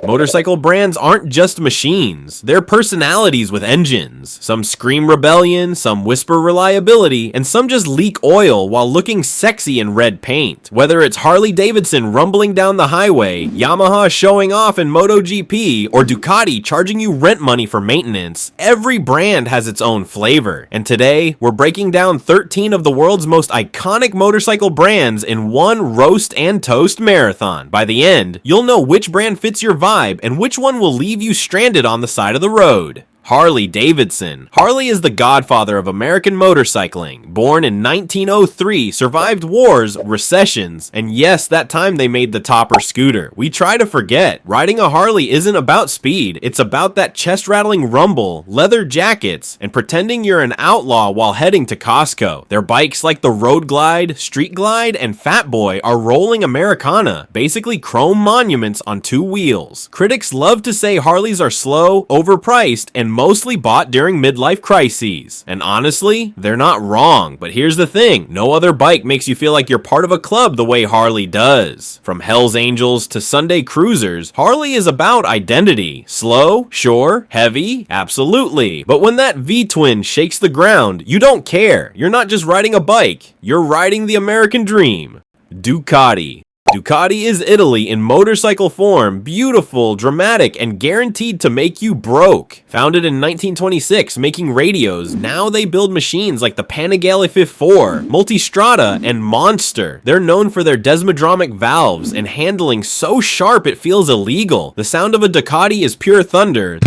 Motorcycle brands aren't just machines, they're personalities with engines. Some scream rebellion, some whisper reliability, and some just leak oil while looking sexy in red paint. Whether it's Harley-Davidson rumbling down the highway, Yamaha showing off in Moto GP, or Ducati charging you rent money for maintenance, every brand has its own flavor. And today, we're breaking down 13 of the world's most iconic motorcycle brands in one roast and toast marathon. By the end, you'll know which brand fits your vibe and which one will leave you stranded on the side of the road. Harley-Davidson. Harley is the godfather of American motorcycling. Born in 1903, survived wars, recessions, and yes, that time they made the topper scooter. We try to forget. Riding a Harley isn't about speed, it's about that chest-rattling rumble, leather jackets, and pretending you're an outlaw while heading to Costco. Their bikes like the Road Glide, Street Glide, and Fat Boy are rolling Americana, basically chrome monuments on two wheels. Critics love to say Harleys are slow, overpriced, and mostly bought during midlife crises. And honestly, they're not wrong, but here's the thing, no other bike makes you feel like you're part of a club the way Harley does. From Hell's Angels to Sunday Cruisers, Harley is about identity. Slow? Sure. Heavy? Absolutely. But when that V-twin shakes the ground, you don't care. You're not just riding a bike, you're riding the American dream. Ducati. Ducati is Italy in motorcycle form, beautiful, dramatic, and guaranteed to make you broke. Founded in 1926, making radios, now they build machines like the Panigale 54, Multistrada, and Monster. They're known for their desmodromic valves and handling so sharp it feels illegal. The sound of a Ducati is pure thunder.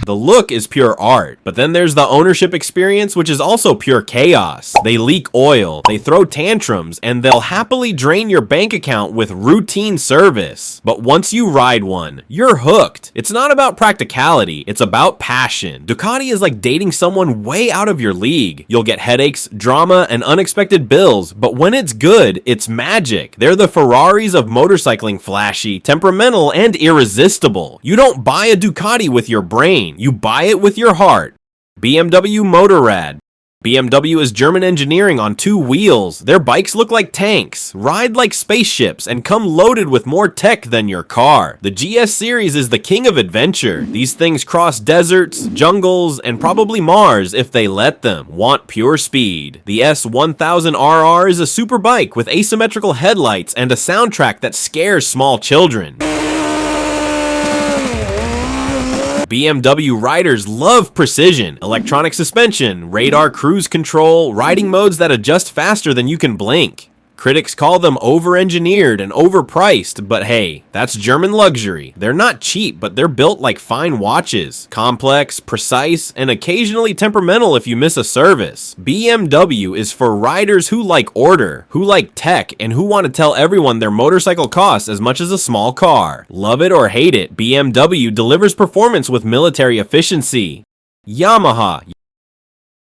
The look is pure art, but then there's the ownership experience, which is also pure chaos. They leak oil, they throw tantrums, and they'll happily drain your bank account with routine service. But once you ride one, you're hooked. It's not about practicality, it's about passion. Ducati is like dating someone way out of your league. You'll get headaches, drama, and unexpected bills, but when it's good, it's magic. They're the Ferraris of motorcycling, flashy, temperamental, and irresistible. You don't buy a Ducati with your brain. You buy it with your heart. BMW Motorrad. BMW is German engineering on two wheels. Their bikes look like tanks, ride like spaceships, and come loaded with more tech than your car. The GS series is the king of adventure. These things cross deserts, jungles, and probably Mars if they let them. Want pure speed. The S1000RR is a super bike with asymmetrical headlights and a soundtrack that scares small children. BMW riders love precision, electronic suspension, radar cruise control, riding modes that adjust faster than you can blink. Critics call them over-engineered and overpriced, but hey, that's German luxury. They're not cheap, but they're built like fine watches. Complex, precise, and occasionally temperamental if you miss a service. BMW is for riders who like order, who like tech, and who want to tell everyone their motorcycle costs as much as a small car. Love it or hate it, BMW delivers performance with military efficiency. Yamaha.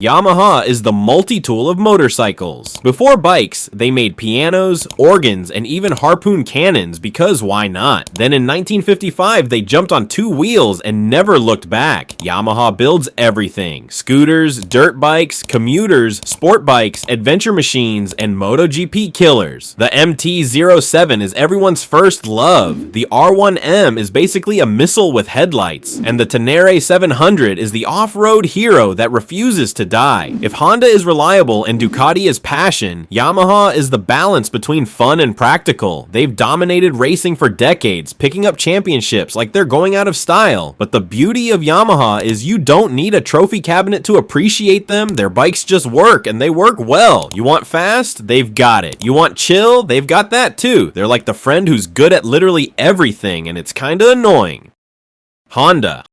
Yamaha is the multi-tool of motorcycles. Before bikes, they made pianos, organs, and even harpoon cannons because why not? Then in 1955, they jumped on two wheels and never looked back. Yamaha builds everything. Scooters, dirt bikes, commuters, sport bikes, adventure machines, and MotoGP killers. The MT-07 is everyone's first love. The R1M is basically a missile with headlights. And the Tenere 700 is the off-road hero that refuses to die. If Honda is reliable and Ducati is passion, Yamaha is the balance between fun and practical. They've dominated racing for decades, picking up championships like they're going out of style. But the beauty of Yamaha is you don't need a trophy cabinet to appreciate them. Their bikes just work, and they work well. You want fast? They've got it. You want chill? They've got that too. They're like the friend who's good at literally everything, and it's kinda annoying. Honda.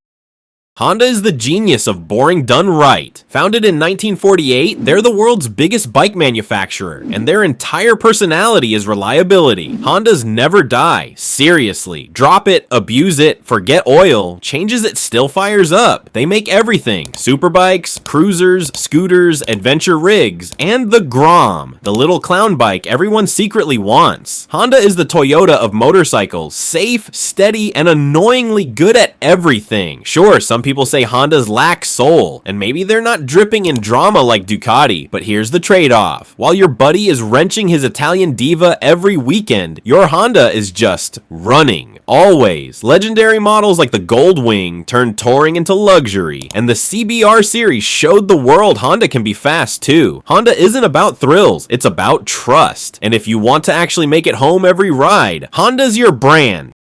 Honda is the genius of boring done right. Founded in 1948, they're the world's biggest bike manufacturer, and their entire personality is reliability. Hondas never die, seriously. Drop it, abuse it, forget oil, changes it still fires up. They make everything. Superbikes, cruisers, scooters, adventure rigs, and the Grom, the little clown bike everyone secretly wants. Honda is the Toyota of motorcycles, safe, steady, and annoyingly good at everything. Sure, some people people say Hondas lack soul, and maybe they're not dripping in drama like Ducati, but here's the trade-off. While your buddy is wrenching his Italian diva every weekend, your Honda is just running. Always. Legendary models like the Goldwing turned touring into luxury, and the CBR series showed the world Honda can be fast too. Honda isn't about thrills, it's about trust. And if you want to actually make it home every ride, Honda's your brand.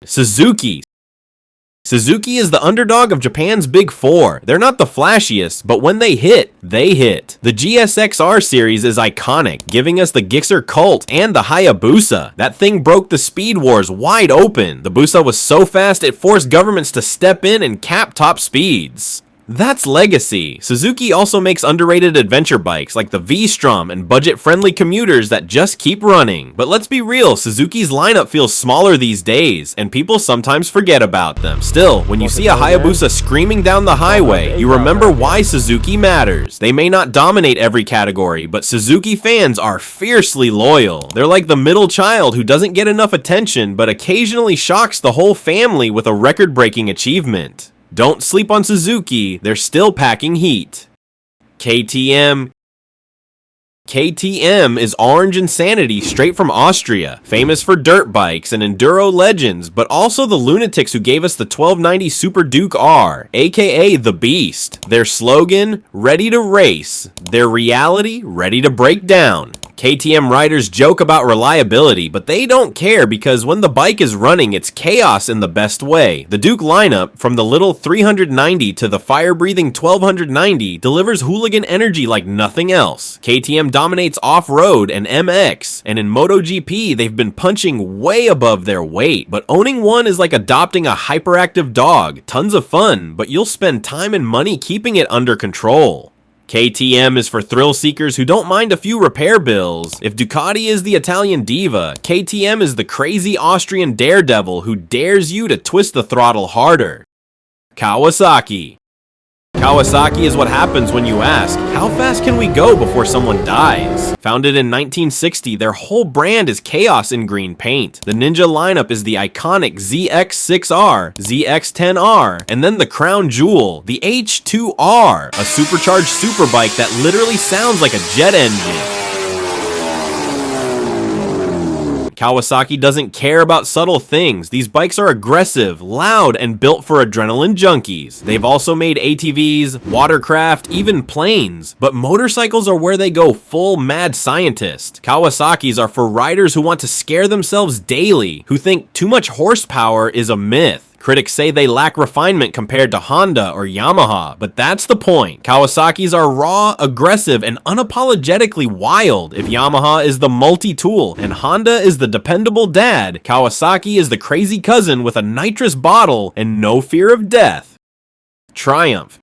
Suzuki. Suzuki is the underdog of Japan's Big Four. They're not the flashiest, but when they hit, they hit. The GSX-R series is iconic, giving us the Gixxer Cult and the Hayabusa. That thing broke the speed wars wide open. The Busa was so fast it forced governments to step in and cap top speeds. That's legacy. Suzuki also makes underrated adventure bikes like the V-Strom and budget-friendly commuters that just keep running. But let's be real, Suzuki's lineup feels smaller these days, and people sometimes forget about them. Still, when you see a Hayabusa screaming down the highway, you remember why Suzuki matters. They may not dominate every category, but Suzuki fans are fiercely loyal. They're like the middle child who doesn't get enough attention, but occasionally shocks the whole family with a record-breaking achievement. Don't sleep on Suzuki, they're still packing heat. KTM. KTM is orange insanity straight from Austria, famous for dirt bikes and enduro legends, but also the lunatics who gave us the 1290 Super Duke R, aka the Beast. Their slogan, ready to race. Their reality, ready to break down. KTM riders joke about reliability, but they don't care because when the bike is running, it's chaos in the best way. The Duke lineup, from the little 390 to the fire-breathing 1290, delivers hooligan energy like nothing else. KTM dominates off-road and MX, and in MotoGP, they've been punching way above their weight, but owning one is like adopting a hyperactive dog. Tons of fun, but you'll spend time and money keeping it under control. KTM is for thrill seekers who don't mind a few repair bills. If Ducati is the Italian diva, KTM is the crazy Austrian daredevil who dares you to twist the throttle harder. Kawasaki. Kawasaki is what happens when you ask, how fast can we go before someone dies? Founded in 1960, their whole brand is chaos in green paint. The Ninja lineup is the iconic ZX6R, ZX10R, and then the crown jewel, the H2R, a supercharged superbike that literally sounds like a jet engine. Kawasaki doesn't care about subtle things. These bikes are aggressive, loud, and built for adrenaline junkies. They've also made ATVs, watercraft, even planes. But motorcycles are where they go full mad scientist. Kawasaki's are for riders who want to scare themselves daily, who think too much horsepower is a myth. Critics say they lack refinement compared to Honda or Yamaha, but that's the point. Kawasaki's are raw, aggressive, and unapologetically wild. If Yamaha is the multi-tool and Honda is the dependable dad, Kawasaki is the crazy cousin with a nitrous bottle and no fear of death. Triumph.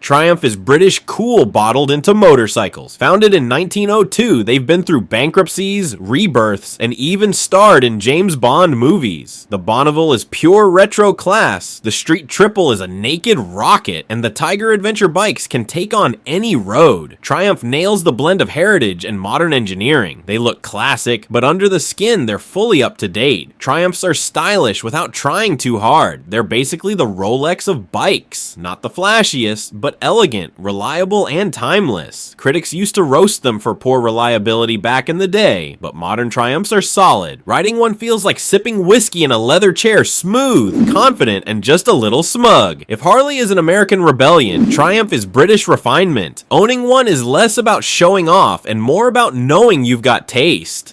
Triumph is British cool bottled into motorcycles. Founded in 1902, they've been through bankruptcies, rebirths, and even starred in James Bond movies. The Bonneville is pure retro class, the Street Triple is a naked rocket, and the Tiger Adventure bikes can take on any road. Triumph nails the blend of heritage and modern engineering. They look classic, but under the skin, they're fully up to date. Triumphs are stylish without trying too hard. They're basically the Rolex of bikes. Not the flashiest, but elegant, reliable, and timeless. Critics used to roast them for poor reliability back in the day, but modern Triumphs are solid. Riding one feels like sipping whiskey in a leather chair, smooth, confident, and just a little smug. If Harley is an American rebellion, Triumph is British refinement. Owning one is less about showing off and more about knowing you've got taste.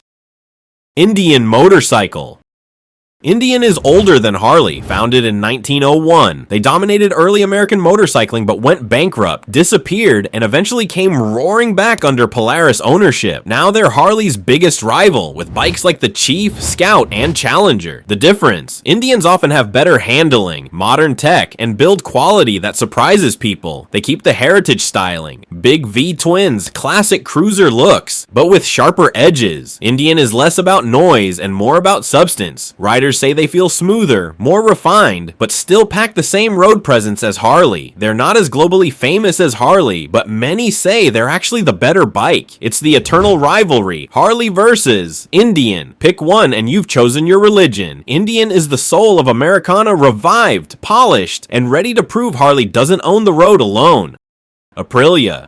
Indian motorcycle. Indian is older than Harley, founded in 1901. They dominated early American motorcycling but went bankrupt, disappeared, and eventually came roaring back under Polaris ownership. Now they're Harley's biggest rival, with bikes like the Chief, Scout, and Challenger. The difference? Indians often have better handling, modern tech, and build quality that surprises people. They keep the heritage styling, big V-twins, classic cruiser looks, but with sharper edges. Indian is less about noise and more about substance. Riders Riders say they feel smoother, more refined, but still pack the same road presence as Harley. They're not as globally famous as Harley, but many say they're actually the better bike. It's the eternal rivalry, Harley versus Indian. Pick one and you've chosen your religion. Indian is the soul of Americana revived, polished, and ready to prove Harley doesn't own the road alone. Aprilia.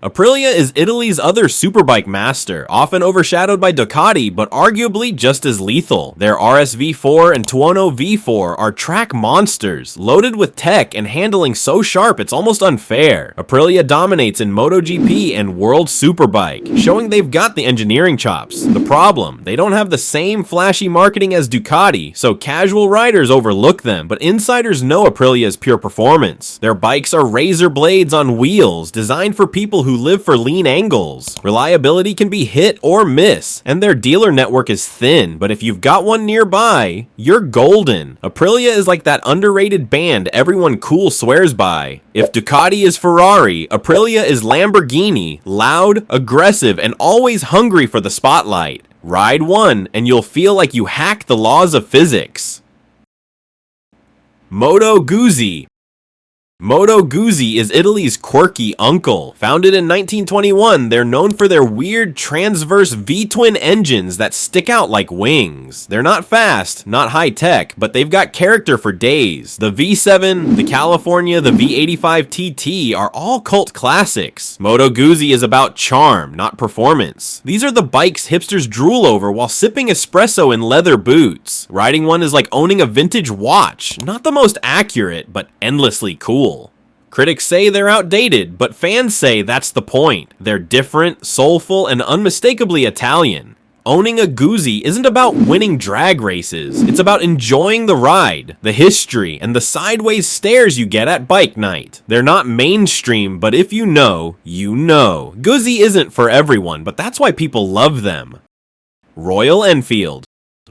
Aprilia is Italy's other superbike master, often overshadowed by Ducati, but arguably just as lethal. Their RS-V4 and Tuono V4 are track monsters, loaded with tech and handling so sharp it's almost unfair. Aprilia dominates in MotoGP and World Superbike, showing they've got the engineering chops. The problem, they don't have the same flashy marketing as Ducati, so casual riders overlook them, but insiders know Aprilia's pure performance. Their bikes are razor blades on wheels, designed for people who live for lean angles. Reliability can be hit or miss, and their dealer network is thin, but if you've got one nearby, you're golden. Aprilia is like that underrated band everyone cool swears by. If Ducati is Ferrari, Aprilia is Lamborghini, loud, aggressive, and always hungry for the spotlight. Ride one, and you'll feel like you hacked the laws of physics. Moto Guzzi. Moto Guzzi is Italy's quirky uncle. Founded in 1921, they're known for their weird transverse V-twin engines that stick out like wings. They're not fast, not high-tech, but they've got character for days. The V7, the California, the V85 TT are all cult classics. Moto Guzzi is about charm, not performance. These are the bikes hipsters drool over while sipping espresso in leather boots. Riding one is like owning a vintage watch. Not the most accurate, but endlessly cool. Critics say they're outdated, but fans say that's the point. They're different, soulful, and unmistakably Italian. Owning a Guzzi isn't about winning drag races. It's about enjoying the ride, the history, and the sideways stares you get at bike night. They're not mainstream, but if you know, you know. Guzzi isn't for everyone, but that's why people love them. Royal Enfield.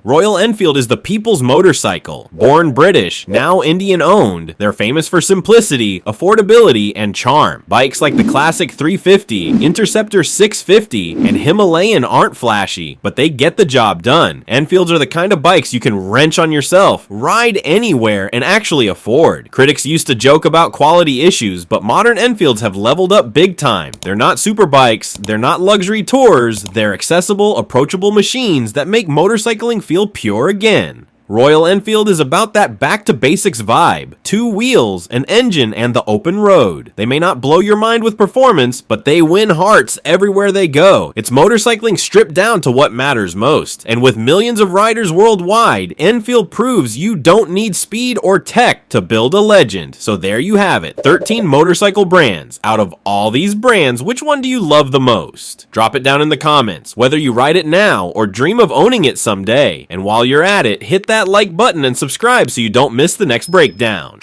Royal Enfield is the people's motorcycle. Born British, now Indian owned, they're famous for simplicity, affordability, and charm. Bikes like the classic 350, Interceptor 650, and Himalayan aren't flashy, but they get the job done. Enfields are the kind of bikes you can wrench on yourself, ride anywhere, and actually afford. Critics used to joke about quality issues, but modern Enfields have leveled up big time. They're not super bikes, they're not luxury tours, they're accessible, approachable machines that make motorcycling feel pure again. Royal Enfield is about that back-to-basics vibe. 2 wheels, an engine, and the open road. They may not blow your mind with performance, but they win hearts everywhere they go. It's motorcycling stripped down to what matters most. And with millions of riders worldwide, Enfield proves you don't need speed or tech to build a legend. So there you have it, 13 motorcycle brands. Out of all these brands, which one do you love the most? Drop it down in the comments, whether you ride it now or dream of owning it someday. And while you're at it, hit that like button and subscribe so you don't miss the next breakdown.